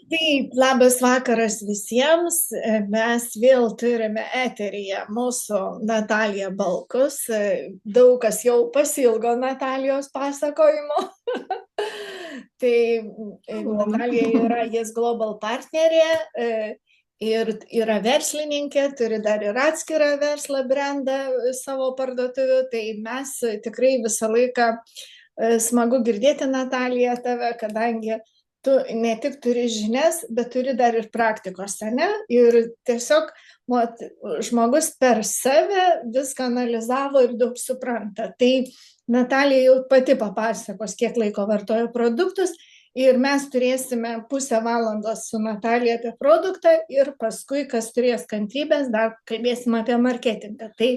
Taip, labas vakaras visiems. Mes vėl turime eteryje mūsų Nataliją Balkus. Daug kas jau pasilgo Natalijos pasakojimo. Tai Malonu. Natalija yra Yes Global partnerė ir yra verslininkė, turi dar ir atskirą verslą brandą savo parduotuvių. Tai mes tikrai visą laiką smagu girdėti, Natalija, tave, kadangi tu ne tik turi žinias, bet turi dar ir praktikos, ne? Ir tiesiog žmogus per save viską analizavo ir daug supranta. Tai Natalija jau pati papasakos, kiek laiko vartoja produktus ir mes turėsime pusę valandos su Natalija apie produktą ir paskui, kas turės kantrybės, dar kalbėsime apie marketingą. Tai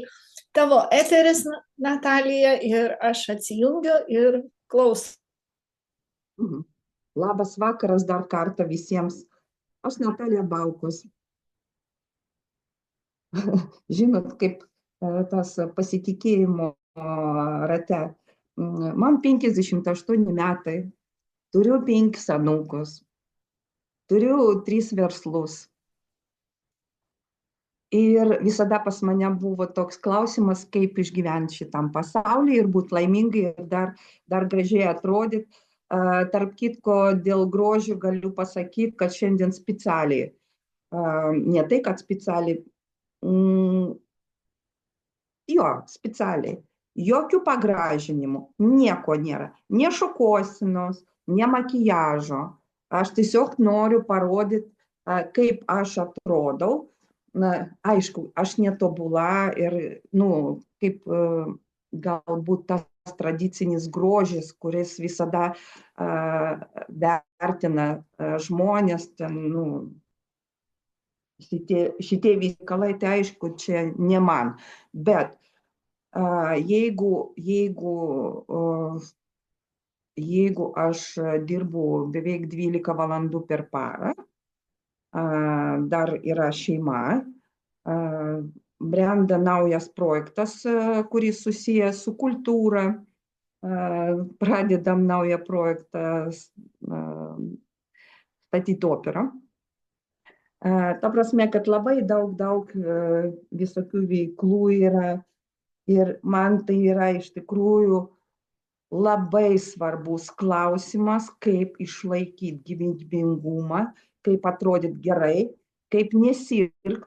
tavo eteris, Natalija, ir aš atsijungiu ir klausau. Mhm. Labas vakaras dar kartą visiems. Aš Natalija Balkus. Žinot, kaip tas pasitikėjimo rate. Man 58 metai, turiu 5 anūkus, turiu 3 verslus. Ir visada pas mane buvo toks klausimas, kaip išgyventi šitam pasaulyje ir būti laimingai ir dar gražiai atrodyti. Tarp kitko, dėl grožio galiu pasakyti, kad šiandien specialiai, ne tai, kad specialiai, specialiai, jokių pagražinimų, nieko nėra, ne šukuosenos, ne makiažo. Aš tiesiog noriu parodyti, kaip aš atrodau. Na, aišku, aš netobula ir, kaip galbūt tas tradicinis grožis, kuris visada vertina žmonės, ten, šitie veikalai, tai aišku, čia ne man. Bet jeigu aš dirbu beveik 12 valandų per parą, dar yra šeima, brenda naujas projektas, kuris susijęs su kultūra, pradedam naują projektą statyti operą. Ta prasme, kad labai daug visokių veiklų yra ir man tai yra iš tikrųjų labai svarbus klausimas, kaip išlaikyti gyvybingumą, kaip atrodyti gerai, kaip nesirgt,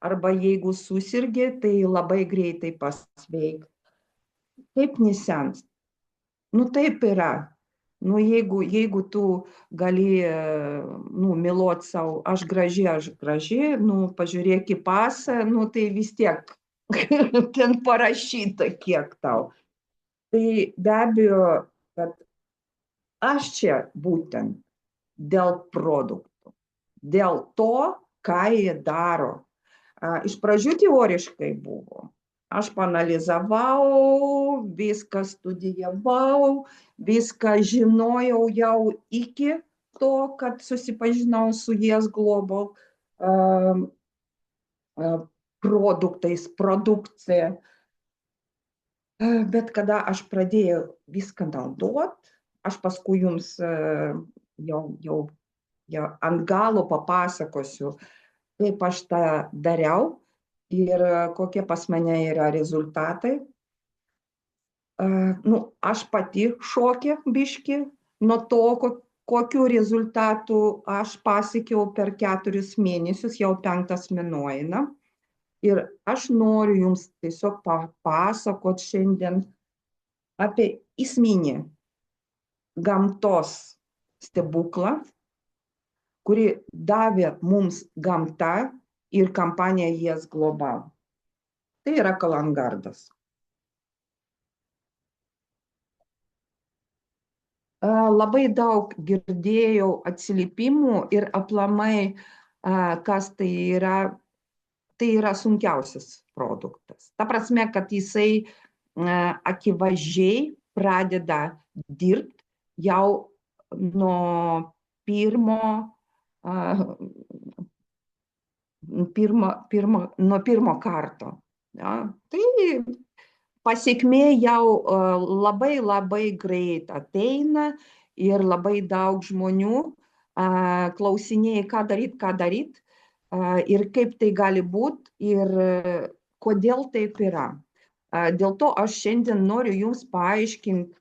arba jeigu susirgi, tai labai greitai pasveik. Kaip nesenst. Taip yra. Jeigu tu gali, mylot savo, aš graži, pažiūrėk į pasą, tai vis tiek ten parašyta, kiek tau. Tai be abejo, kad aš čia būtent dėl produktų, dėl to, ką jie daro. Iš pradžių teoriškai buvo. Aš paanalizavau, viską studijavau, viską žinojau jau iki to, kad susipažinau su Yes Global produktais, produkcija. Bet kada aš pradėjau viską naudot, aš paskui jums jau ant galo papasakosiu, kaip aš tą dariau ir kokie pas mane yra rezultatai. Aš pati šokė biški nuo to, kokiu rezultatu aš pasiekiau per 4 mėnesius, jau 5 mėnuo eina. Ir aš noriu jums tiesiog papasakoti šiandien apie esminį gamtos stebuklą, kuri davė mums gamta ir kompanija Yes Global. Tai yra kalangardas. Labai daug girdėjau atsiliepimų ir aplamai, kas tai yra sunkiausias produktas. Ta prasme, kad jisai akivaizdžiai pradeda dirbti jau nuo pirmo karto. Ja? Tai pasekmė jau labai greit ateina ir labai daug žmonių klausinėjai, ką daryt, ir kaip tai gali būti, ir kodėl taip yra. Dėl to aš šiandien noriu jums paaiškinti,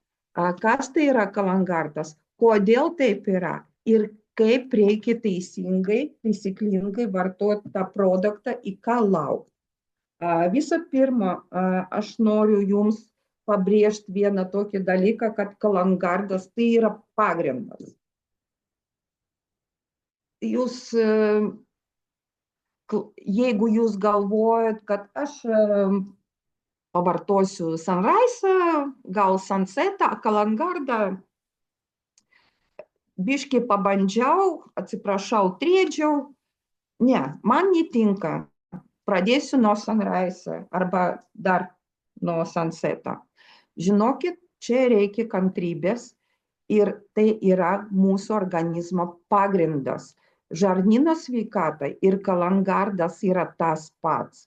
kas tai yra kalangardas, kodėl taip yra ir kaip reikia taisyklingai vartoti tą produktą, į ką laukti. Visų pirma, aš noriu jums pabrėžti vieną tokį dalyką, kad kalangardas tai yra pagrindas. Jūs, jeigu jūs galvojat, kad aš pavartosiu Sunrise, gal Sunsetą, kalangardą, biškį pabandžiau, atsiprašau, triedžiau, ne, man netinka, pradėsiu nuo Sunrise arba dar nuo Sunsetą. Žinokit, čia reikia kantrybės ir tai yra mūsų organizmo pagrindas. Žarnyno sveikata ir kalangardas yra tas pats.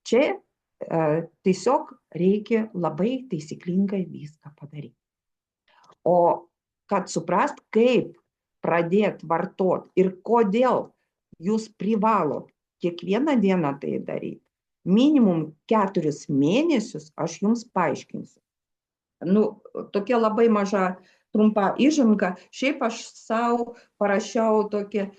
Čia tiesiog reikia labai taisyklingai viską padaryti. O kad suprast, kaip pradėti vartoti ir kodėl jūs privalot kiekvieną dieną tai daryti, minimum 4 mėnesius, aš jums paaiškinsiu. Tokia labai maža trumpa įžanga. Šiaip aš savo parašiau tokį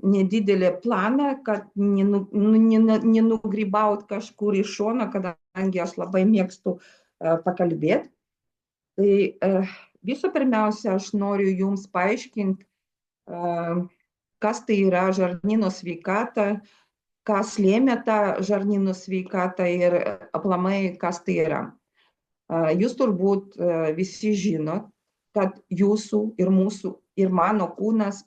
nedidelį planą, kad nenugrybaut kažkur į šoną, kadangi aš labai mėgstu pakalbėti. Tai visų pirmiausia, aš noriu jums paaiškinti, kas tai yra žarnyno sveikata, kas lėmė tą žarnyno sveikatą ir aplamai, kas tai yra. Jūs turbūt visi žinot, kad jūsų ir mūsų ir mano kūnas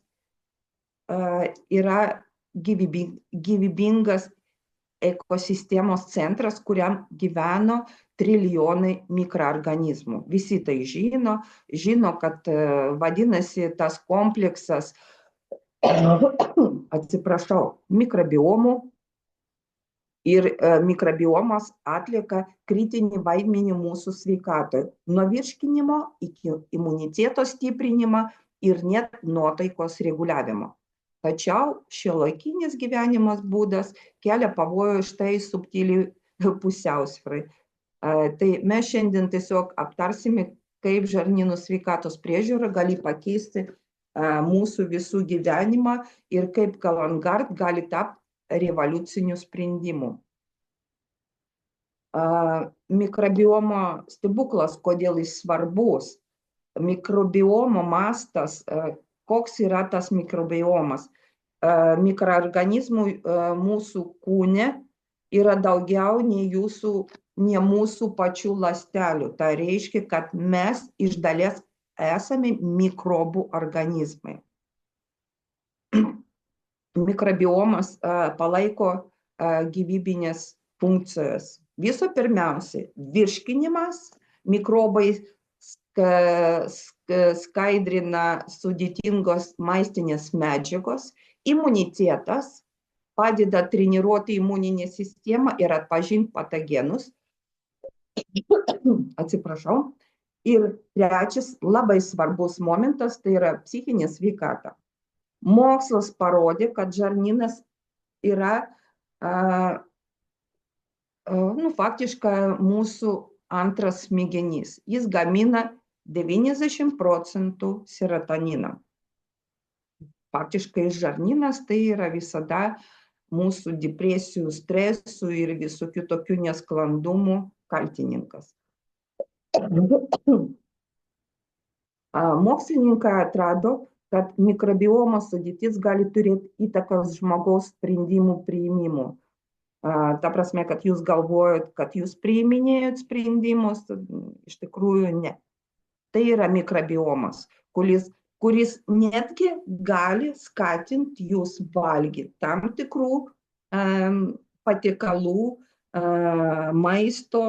yra gyvybingas ekosistemos centras, kuriam gyveno trilijonai mikroorganizmų. Visi tai žino, kad vadinasi tas kompleksas, atsiprašau, mikrobiomų, ir mikrobiomas atlieka kritinį vaidmenį mūsų sveikatoje, nuo virškinimo iki imuniteto stiprinimo ir net nuotaikos reguliavimo. Tačiau šiuolaikinis gyvenimas būdas kelia pavojų štai subtiliai pusiausvyrai. Tai mes šiandien tiesiog aptarsime, kaip žarnyno sveikatos priežiūra gali pakeisti mūsų visų gyvenimą ir kaip kalangard gali tapti revoliucinių sprendimų. Mikrobiomo stebuklas, kodėl jis svarbus. Mikrobiomo mastas, koks yra tas mikrobiomas. Mikroorganizmų mūsų kūne yra daugiau nei mūsų pačių ląstelių. Tai reiškia, kad mes iš dalies esame mikrobų organizmai. Mikrobiomas palaiko gyvybinės funkcijas. Visų pirmiausia, virškinimas, mikrobai skaidrina sudėtingos maistinės medžiagos, imunitetas padeda treniruoti imuninę sistemą ir atpažinti patogenus. Atsiprašau. Ir trečias labai svarbus momentas, tai yra psichinė sveikata. Mokslas parodė, kad žarnynas yra faktiškai mūsų antras smegenys. Jis gamina 90% serotonino. Faktiškai žarnynas tai yra visada mūsų depresijų, stresų ir visokių tokių nesklandumų kaltininkas. Mokslininkai atrado, kad mikrobioma sudėtis gali turėti įtakos žmogaus sprendimų priėmimų. Ta prasme, kad jūs galvojat, kad jūs priiminėjot sprendimus, iš tikrųjų ne. Tai yra mikrobiomas, kuris netgi gali skatinti jūs valgyti tam tikrų patiekalų, maisto.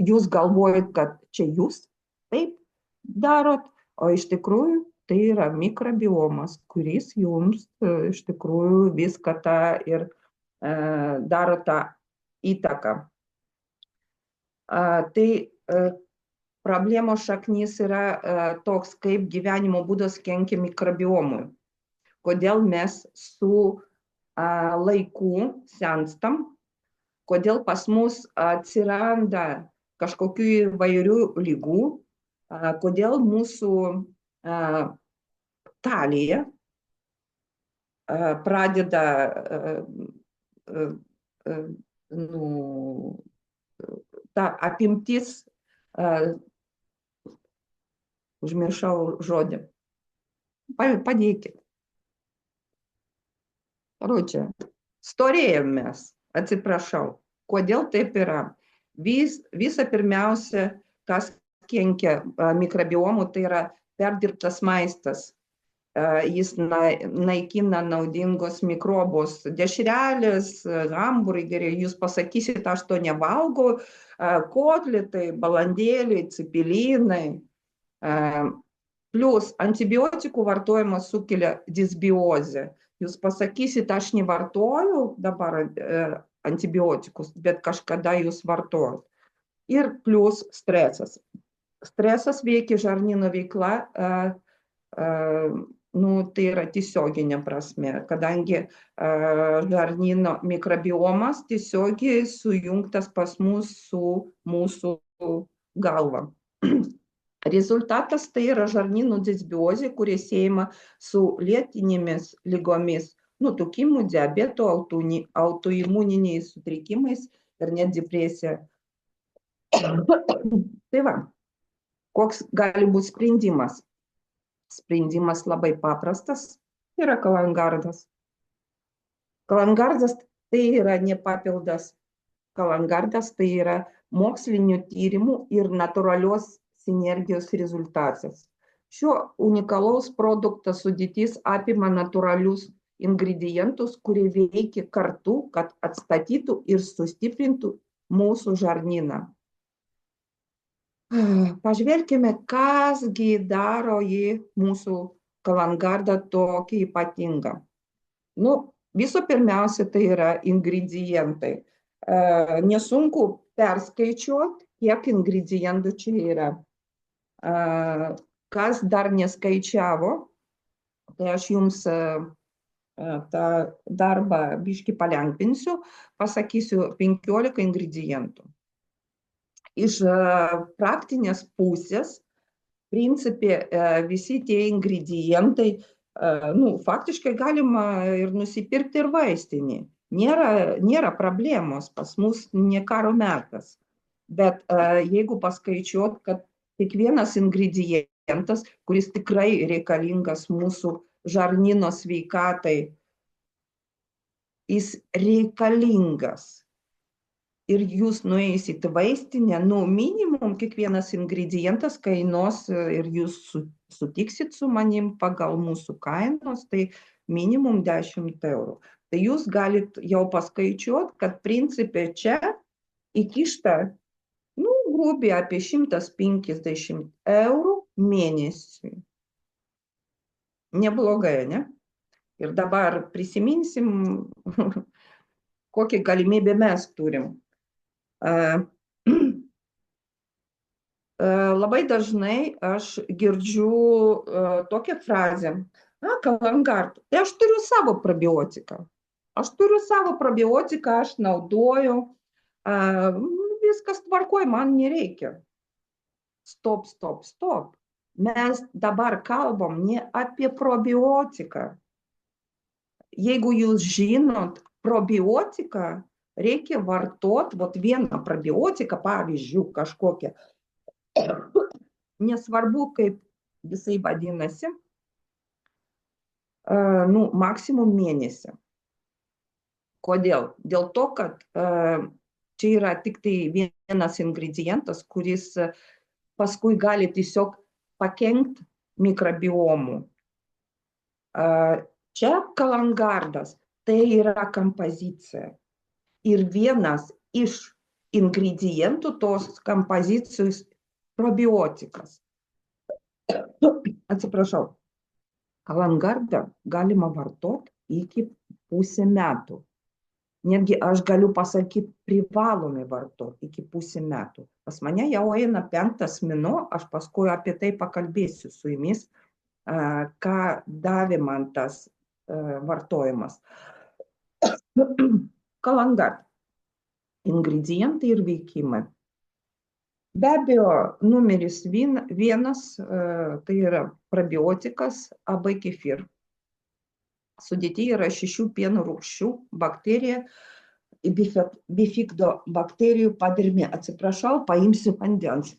Jūs galvojat, kad čia jūs taip darot, o iš tikrųjų tai yra mikrobiomas, kuris jums iš tikrųjų viską tą ir daro tą įtaką. Tai problemos šaknis yra toks, kaip gyvenimo būdas kenkia mikrobiomui. Kodėl mes su laiku senstam, kodėl pas mus atsiranda kažkokių įvairių lygų, kodėl mūsų talija pradeda ta apimtis, užmiršau žodį, padėkit. Ručia, storėjom mes, atsiprašau. Kodėl taip yra? Visa pirmiausia, kas kenkia mikrobiomų, tai yra perdirbtas maistas. Jis naikina naudingos mikrobus. Dešrelės, hamburgeriai, jūs pasakysit, aš to nevalgau, kotletai, balandėliai, cepelinai. Plus antibiotikų vartojimas sukelia disbiozę. Jūs pasakysit, aš nevartoju dabar antibiotikus, bet kažkada jūs vartojat. Ir plus stresas. Stresas veikia žarnyno veikla, tai yra tiesioginė prasme, kadangi žarnyno mikrobiomas tiesiogiai sujungtas pas mus su mūsų galva. Rezultatas tai yra žarnyno disbiozė, kuri siejama su lėtinėmis ligomis, nutukimu, diabetu, autoimuniniais sutrikimais ir net depresija. Tai va, koks gali būti sprendimas? Sprendimas labai paprastas, yra kalangardas. Kalangardas tai yra ne papildas. Kalangardas tai yra mokslinių tyrimų ir natūralios sinergijos rezultatas. Šio unikalaus produkto sudėtis apima natūralius ingredientus, kurie veikia kartu, kad atstatytų ir sustiprintų mūsų žarnyną. Pažvelkime, kasgi daro jį mūsų kalangardą tokį ypatingą. Visų pirmiausia, tai yra ingredientai. Nesunku perskaičiuoti, kiek ingredientų čia yra. Kas dar neskaičiavo, tai aš jums tą darbą biškį palengvinsiu, pasakysiu 15 ingredientų. Iš praktinės pusės, principe, visi tie ingredientai, faktiškai galima ir nusipirkti ir vaistinį. Nėra problemos, pas mus ne karo metas. Bet jeigu paskaičiuot, kad kiekvienas ingredientas, kuris tikrai reikalingas mūsų žarnyno sveikatai, jis reikalingas. Ir jūs nueisit į vaistinę, minimum kiekvienas ingredientas kainuos ir jūs sutiksit su manim pagal mūsų kainos, tai minimum 10 eurų. Tai jūs galit jau paskaičiuot, kad principe čia įkišta grubiai apie 150 eurų mėnesiui. Neblogai, ne? Ir dabar prisiminsim, kokią galimybę mes turim. Labai dažnai aš girdžiu tokią frazę, kalangard, tai aš turiu savo probiotiką. Aš naudoju, viskas tvarkoj, man nereikia. Stop. Mes dabar kalbam ne apie probiotiką. Jeigu jūs žinot, probiotiką reikia vartot, vieną probiotiką, pavyzdžiui, kažkokią, nesvarbu, kaip visai vadinasi, maksimum mėnesį. Kodėl? Dėl to, kad čia yra tik tai vienas ingredientas, kuris paskui gali tiesiog pakenkti mikrobiomų. Čia kalangardas, tai yra kompozicija. Ir vienas iš ingredientų tos kompozicijos probiotikas. Atsiprašau. Kalangardą galima vartoti iki pusę metų. netgi aš galiu pasakyti privalomi vartoti iki pusę metų. Pas mane jau eina 5. mėnuo, aš paskui apie tai pakalbėsiu su jumis, ką davė man tas vartojimas. Kalangat. Ingredientai ir veikimai. Be abejo, numeris 1 tai yra probiotikas AB kefir. Sudėtyje yra 6 pieno rūgščių bakterija, bifidobakterijų bakterijų padermė. Atsiprašau, paimsiu vandens.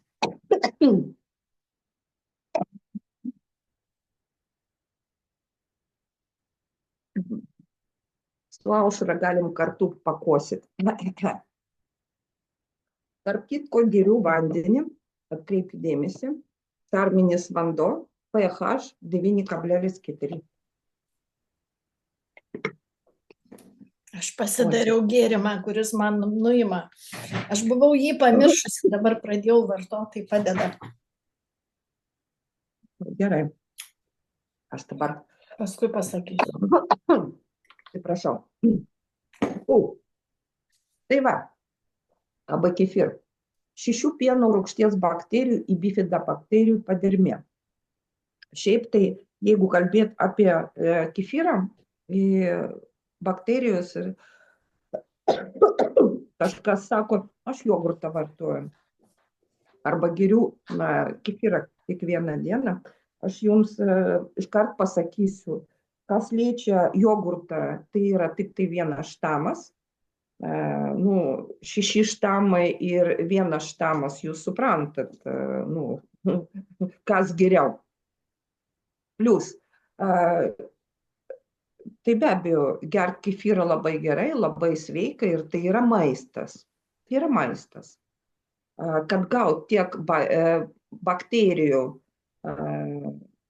Su Aušra galim kartu pakosyti. Tarp kitko geriu vandenį, atkreipiu dėmesį, šarminis vanduo, pH 9,4. Aš pasidariau gėrimą, kuris man nuima. Aš buvau jį pamiršusi, dabar pradėjau vartoti, tai padeda. Gerai. Aš dabar Paskui pasakysiu. atsiprašau. Tai va, AB kefir. 6 pieno rūgšties bakterijų į bifidobakterijų padermė. Šiaip tai, jeigu kalbėt apie kefirą, bakterijos ir kažkas sako, aš jogurtą vartoju. Arba geriu kefirą kiekvieną dieną. Aš jums iškart pasakysiu, kas liečia jogurtą, tai yra tik tai vienas štamas. 6 štamai ir vienas štamas, jūs suprantat, kas geriau. Plius, tai be abejo, gert kefyrą labai gerai, labai sveika ir tai yra maistas. Tai yra maistas. Kad gaut tiek bakterijų,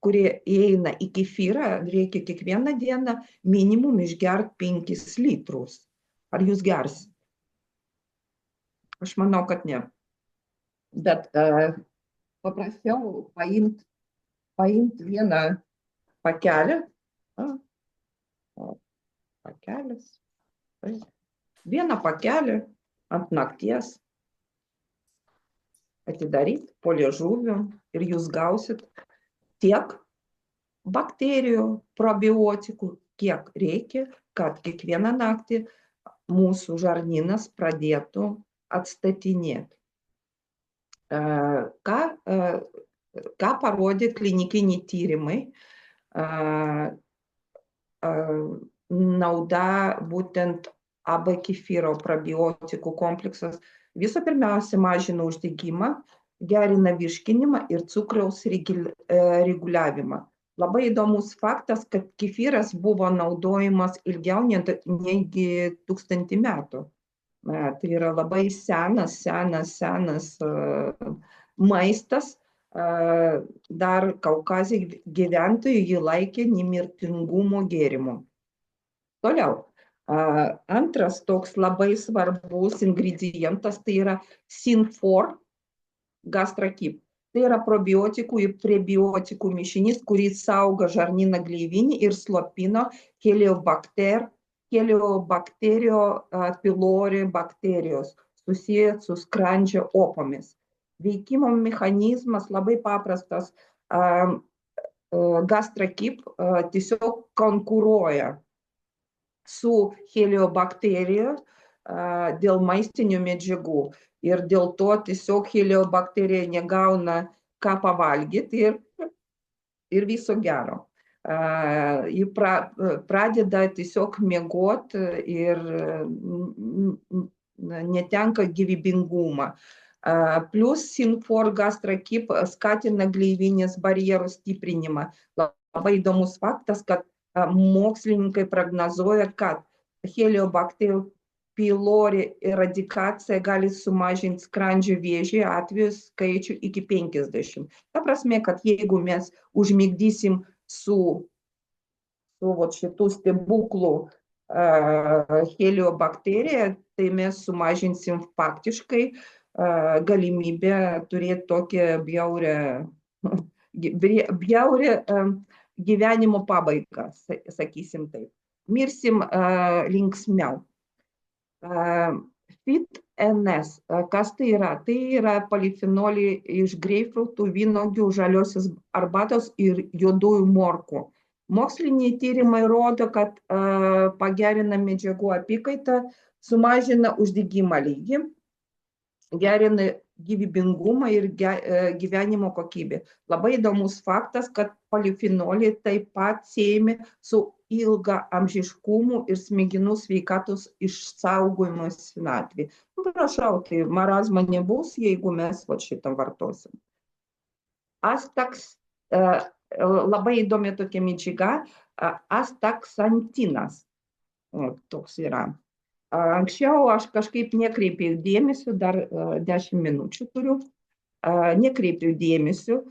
kurie įeina į kefyrą, reikia kiekvieną dieną minimum išgert 5 litrus. Ar jūs gersit? Aš manau, kad ne. Bet paprasčiau paimt vieną pakelį. Pakelis. Vieną pakelį ant nakties atidaryt po liežuviu ir jūs gausit tiek bakterijų, probiotikų, kiek reikia, kad kiekvieną naktį mūsų žarnynas pradėtų atstatinėti. Ką parodė klinikiniai tyrimai, nauda būtent AB kefyro probiotikų kompleksas visų pirmiausia mažina uždegimą, gerina virškinimą ir cukraus reguliavimą. Labai įdomus faktas, kad kefyras buvo naudojamas ilgiau negi 1000 metų. Tai yra labai senas maistas. Dar Kaukazė gyventojai jį laikė nemirtingumo gėrimu. Toliau, antras toks labai svarbus ingredientas, tai yra Synfor GastroKeep. Tai yra probiotikų ir prebiotikų mišinys, kuris saugo žarnyno gleivinę ir slopino Helicobacter pylori bakterijos susijęs su skrandžio opomis. Veikimo mechanizmas labai paprastas. GastroKeep tiesiog konkuruoja su Helicobacter dėl maistinių medžiagų. Ir dėl to tiesiog Helicobacter negauna ką pavalgyti ir viso gero. Ji pradeda tiesiog miegoti ir netenka gyvybingumą. Plius Synfor GastroKeep skatina gleivinės barjerų stiprinimą. Labai įdomus faktas, kad mokslininkai prognozuoja, kad Helicobacter pylori eradikacija gali sumažinti skrandžio vėžio atvejų skaičių iki 50. Ta prasme, kad jeigu mes užmigdysim su šitų stebuklų Helicobacterija, tai mes sumažinsim faktiškai galimybę turėti tokią bjaurią gyvenimo pabaigą, sakysim taip. Mirsim linksmiau. FIT-NS. Kas tai yra? Tai yra polifenoliai iš greipfrutų, vynuogių, žaliosios arbatos ir juodųjų morkų. Moksliniai tyrimai rodo, kad pagerina medžiagų apykaitą, sumažina uždegimo lygį, gerina gyvybingumą ir gyvenimo kokybę. Labai įdomus faktas, kad polifenoliai taip pat siejami su ilgaamžiškumu ir smegenų sveikatos išsaugojimu senatvėje. Prašau, tai marazmo nebus, jeigu mes šitą vartosim. Labai įdomi tokia medžiaga, astaksantinas. Toks yra. Anksčiau aš kažkaip nekreipiau dėmesio, dar 10 minučių turiu, nekreipiau dėmesio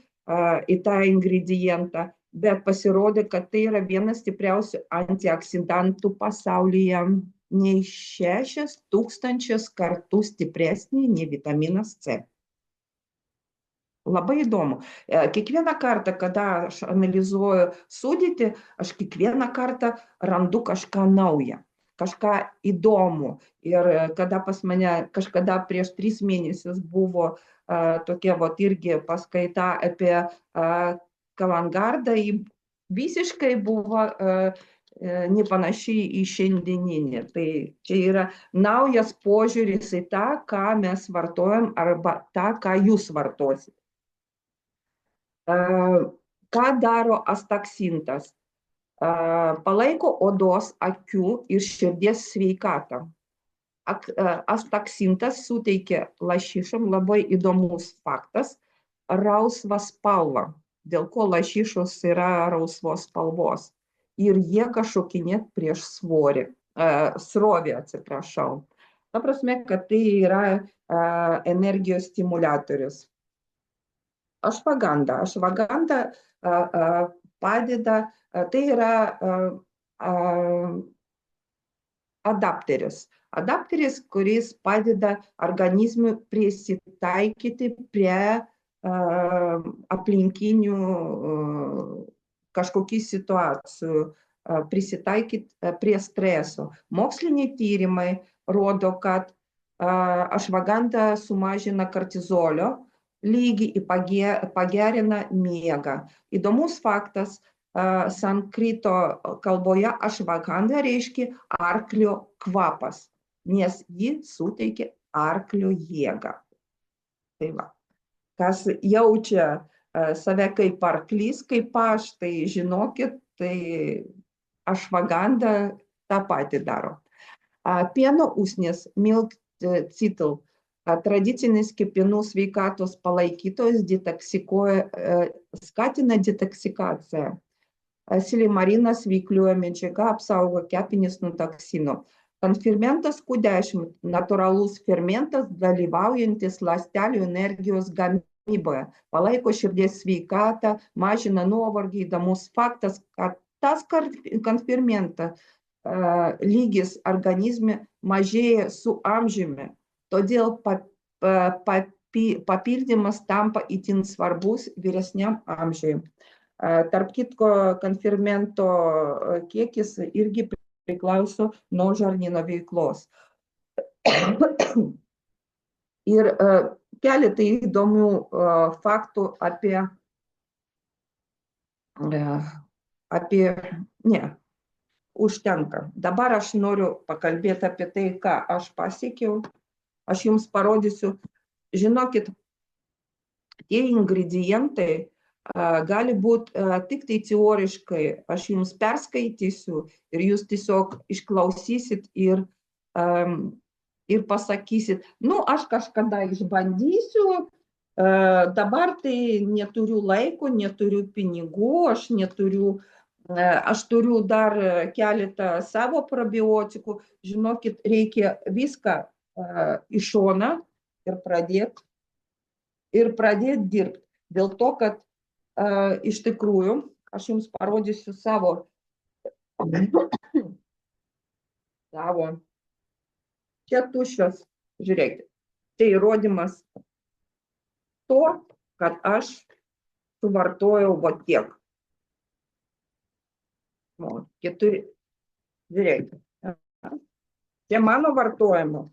į tą ingredientą, bet pasirodė, kad tai yra vienas stipriausių antioksidantų pasaulyje, nei 6000 kartų stipresnį nei vitaminas C. Labai įdomu. Kiekvieną kartą, kada aš analizuoju sudėtį, aš kiekvieną kartą randu kažką naują, kažką įdomų. Ir kada pas mane kažkada prieš 3 mėnesius buvo tokia irgi paskaita apie kavangardą, visiškai buvo nepanašiai į šiandieninį. Tai čia yra naujas požiūris į tą, ką mes vartojam, arba tą, ką jūs vartosit. Ką daro astaksintas? Palaiko odos, akių ir širdies sveikatą. Astaksintas suteikia lašišom, labai įdomus faktas, rausvą spalvą, dėl ko lašišos yra rausvos spalvos. Ir jie šokinėt prieš srovę, atsiprašau. Ta prasme, kad tai yra energijos stimuliatorius. Ašvaganda padeda, tai yra adapteris. Adapteris, kuris padeda organizmui prisitaikyti prie aplinkinių kažkokių situacijų, prisitaikyti prie streso. Moksliniai tyrimai rodo, kad ašvaganda sumažina kortizolio lygį ir pagerina miegą. Įdomus faktas, sankrito kalboje ašvaganda reiškia arklio kvapas, nes ji suteikia arklio jėgą. Tai va, kas jaučia save kaip arklys, kaip aš, tai žinokit, tai ašvaganda tą patį daro. Pieno usnis, milk citl, tradicinis kepenų sveikatos palaikytojas, skatina detoksikaciją. Silimarinas veiklioja medžiaga, apsaugo kepenis nuo toksinų. Konfermentas Q10, natūralus fermentas, dalyvaujantis ląstelių energijos gamyboje, palaiko širdies sveikatą, mažina nuovargį. Įdomus faktas, kad tas konfermentas lygis organizme mažėja su amžiumi. Todėl papildymas tampa itin svarbus vyresniam amžiui. Tarp kitko, konfermento kiekis irgi priklauso nuo žarnyno veiklos. Ir keletą įdomių faktų užtenka. Dabar aš noriu pakalbėti apie tai, ką aš pasiekiau. Aš jums parodysiu, žinokit, tie ingredientai gali būti tik tai teoriškai. Aš jums perskaitysiu ir jūs tiesiog išklausysit ir pasakysit, aš kažkada išbandysiu, dabar tai neturiu laiko, neturiu pinigų, aš turiu dar keletą savo probiotikų. Žinokit, reikia viską į šoną ir pradėti dirbti. Dėl to, kad iš tikrųjų, aš jums parodysiu savo čia tuščios, žiūrėkit, tai įrodymas to, kad aš suvartojau tiek. 4, žiūrėkit, Čia mano vartojimas.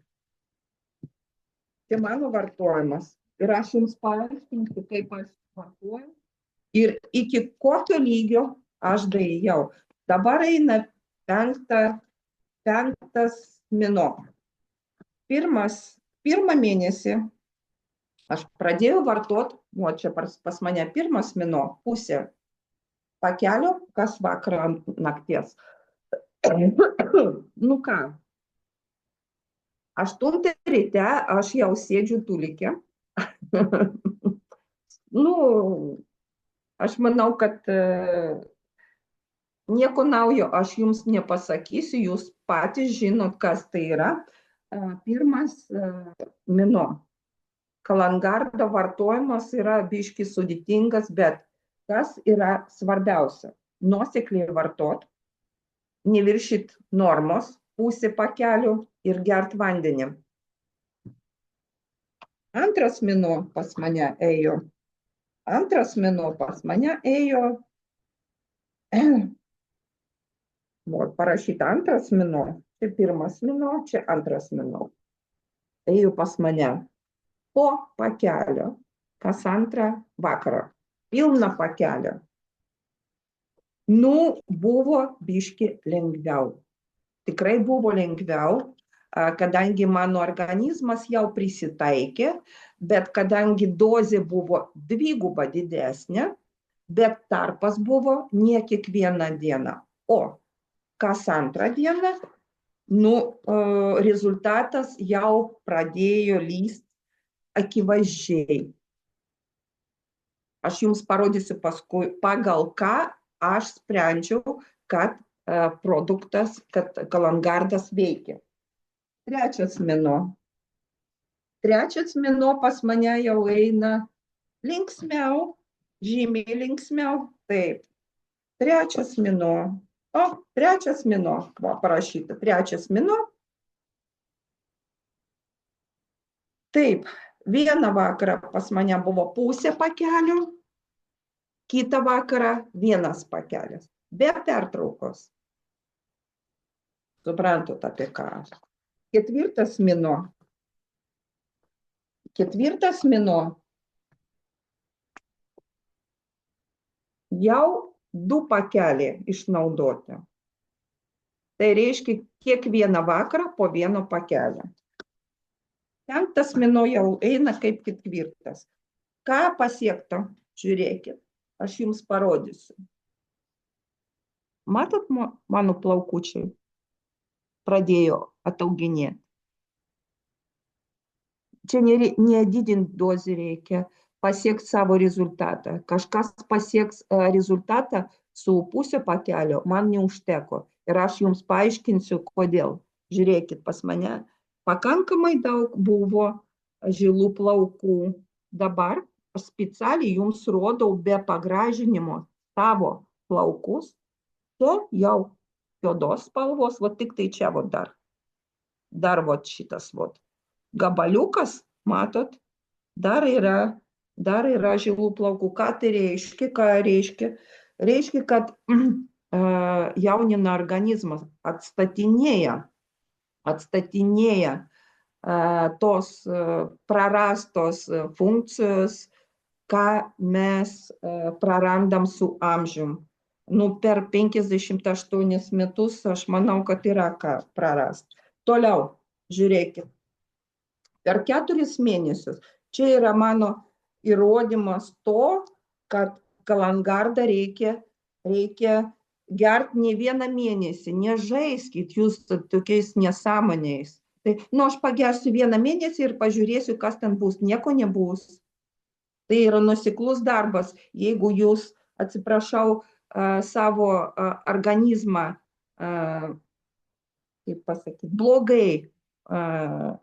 Čia mano vartojimas. Ir aš jums paaiškinsiu, kaip aš vartoju. Ir iki kokio lygio aš daėjau. Dabar eina penktas mėnuo. Pirmą mėnesį aš pradėjau vartot, o čia pas mane pirmas mėnuo, pusė pakelio, kas vakarą nakties. Nu ką, 8 ryte aš jau sėdžiu tulike. Nu, aš manau, kad nieko naujo aš jums nepasakysiu, jūs patys žinot, kas tai yra. Pirmas mėnuo. Kalangardo vartojimas yra biški sudėtingas, bet kas yra svarbiausia? Nuosekliai vartot, neviršyt normos, pusė pakelio ir gert vandenį. Antras mėnuo pas mane ėjo. Parašyta antras mėnuo. Čia pirmas mėnuo, čia antras mėnuo. Ėjo pas mane po pakelio, kas antrą vakarą. Pilną pakelio. Nu, buvo biški lengviau. Tikrai buvo lengviau, kadangi mano organizmas jau prisitaikė, bet kadangi dozė buvo dviguba didesnė, bet tarpas buvo ne kiekvieną dieną. O kas antrą dieną, nu, rezultatas jau pradėjo lyst akivaizdžiai. Aš jums parodysiu paskui, pagal ką aš sprendžiau, kad produktas, kad kalangardas veikia. Trečias mėnuo pas mane jau eina linksmiau, žymiai linksmiau. Taip, trečias mėnuo. Trečias mėnuo, parašyta, trečias mėnuo. Taip, vieną vakarą pas mane buvo pusė pakelio, kitą vakarą vienas pakelis, be pertraukos. Suprantat apie ką. Ketvirtas mėnuo. Jau 2 pakeliai išnaudoti. Tai reiškia kiekvieną vakarą po 1 pakelį. 5 mėnuo jau eina kaip ketvirtas. Ką pasiekta? Žiūrėkit, aš jums parodysiu. Matot, mano plaukučiai pradėjo atauginėti. Čia nedidint dozį reikia, pasiekti savo rezultatą. Kažkas pasieks rezultatą su pusė pakelio, man neužteko. Ir aš jums paaiškinsiu, kodėl. Žiūrėkit, pas mane pakankamai daug buvo žilų plaukų. Dabar aš specialiai jums rodau be pagražinimo savo plaukus. Čia jau juodos spalvos, va tik tai čia va dar. Dar va šitas va. Gabaliukas, matot, dar yra žilų plaukų. Ką tai reiškia? Reiškia, kad jaunina organizmas, atstatinėja tos prarastos funkcijos, ką mes prarandam su amžium. Nu, per 58 metus aš manau, kad yra ką prarast. Toliau, žiūrėkit. Per 4 mėnesius. Čia yra mano įrodymas to, kad kalangardą reikia gert ne 1 mėnesį, nežaiskit jūs tokiais nesąmoniais. Tai, aš pagersiu 1 mėnesį ir pažiūrėsiu, kas ten bus. Nieko nebus. Tai yra nuoseklus darbas. Jeigu jūs, atsiprašau, savo organizmą, kaip pasakyti, blogai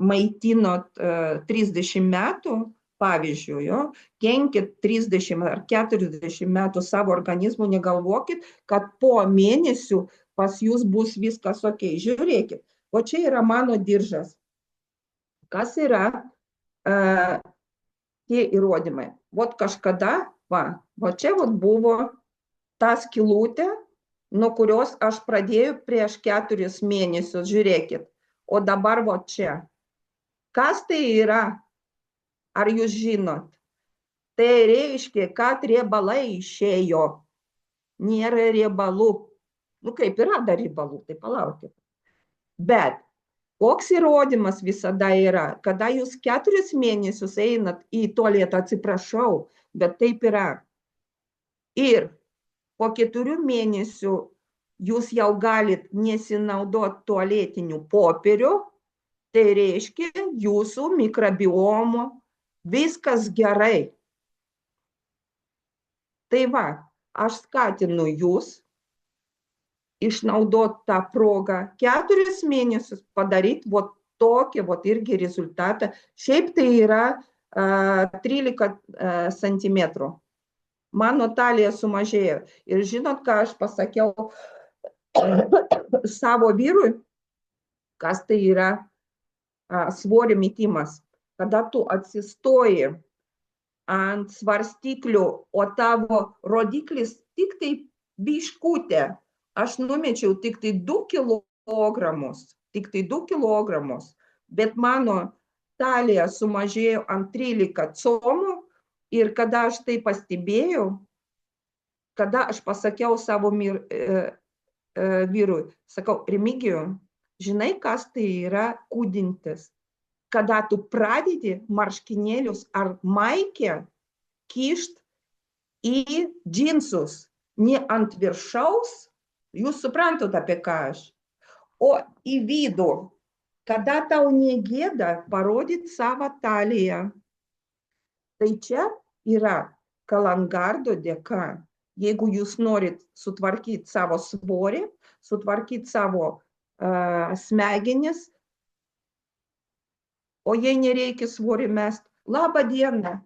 maitinot 30 metų, pavyzdžiui, kenkit 30 ar 40 metų savo organizmų, negalvokit, kad po mėnesių pas jūs bus viskas ok. Žiūrėkit, o čia yra mano diržas. Kas yra tie įrodymai? Vot kažkada, va čia vot buvo ta skylutė, nuo kurios aš pradėjau prieš 4 mėnesius, žiūrėkit. o dabar va čia. Kas tai yra? Ar jūs žinot? Tai reiškia, kad riebalai išėjo. Nėra riebalų. Nu, kaip yra dar riebalų, tai palaukit. Bet koks įrodymas visada yra, kada jūs 4 mėnesius einat į tualetą, atsiprašau, bet taip yra. Ir po 4 mėnesių jūs jau galit nesinaudoti tualetiniu popieriu, tai reiškia jūsų mikrobiomo viskas gerai. Tai va, aš skatinu jūs išnaudoti tą progą 4 mėnesius padaryti vat tokį vat irgi rezultatą. Šiaip tai yra 13 centimetrų. Mano talija sumažėjo. Ir žinot, ką aš pasakiau savo vyrui, kas tai yra svorio metimas. Kada tu atsistoji ant svarstyklių, o tavo rodiklis tik tai biškutė. Aš numečiau tik tai 2 kilogramus, bet mano talija sumažėjo ant 13 comų ir kada aš tai pastebėjau, kada aš pasakiau savo vyrui, sakau, Remigijau, žinai, kas tai yra kūdintis? Kada tu pradedi marškinėlius ar maikę kišt į džinsus, ne ant viršaus, jūs suprantat apie ką aš, o į vidų, kada tau negėda parodyti savo taliją. Tai čia yra Kalangardo dėka. Jeigu jūs norit sutvarkyti savo svorį, sutvarkyti savo smegenis, o jei nereikia svorį mest, labą dieną.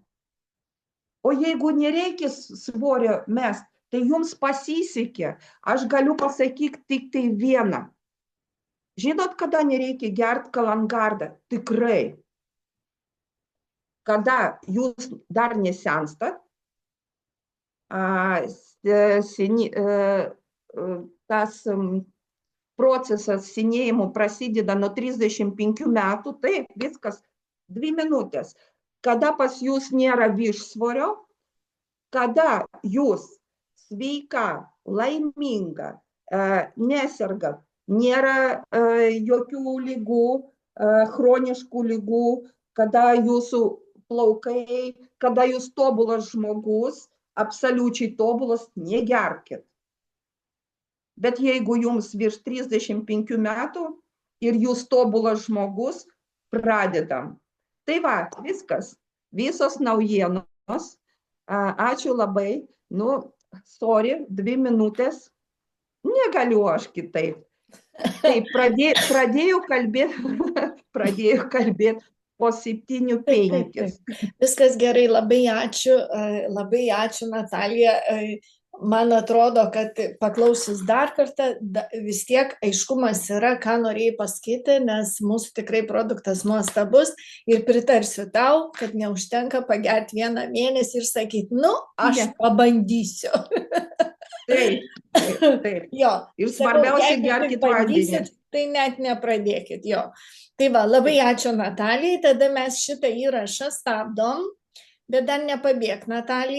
O jeigu nereikia svorio mest, tai jums pasisekė. Aš galiu pasakyti tik tai vieną. Žinot, kada nereikia gerti Kalangardą? Tikrai. Kada jūs dar nesenstat, tas procesas senėjimo prasideda nuo 35 metų, taip, viskas 2 minutės. Kada pas jūs nėra viršsvorio, kada jūs sveika, laiminga, nesergat, nėra jokių ligų, chroniškų ligų, kada jūsų plaukai, kada jūs tobulas žmogus, absoliučiai tobulas, negerkit. Bet jeigu jums virš 35 metų ir jūs tobulas žmogus, pradedam. Tai va, viskas. Visos naujienos. Ačiū labai. Nu, sorry, 2 minutės. Negaliu aš kitaip. Tai pradėjau kalbėti po 7:05. Viskas gerai, labai ačiū Natalija. Man atrodo, kad paklausius dar kartą, vis tiek aiškumas yra, ką norėjai pasakyti, nes mūsų tikrai produktas nuostabus ir pritarsiu tau, kad neužtenka pagerti 1 mėnesį ir sakyti, nu, aš pabandysiu. Taip. Jo. Ir svarbiausia gerkit vandenį. Tai net nepradėkit, jo. Tai va, labai ačiū Natalijai, tada mes šitą įrašą stabdom, bet dar nepabėk, Natalija.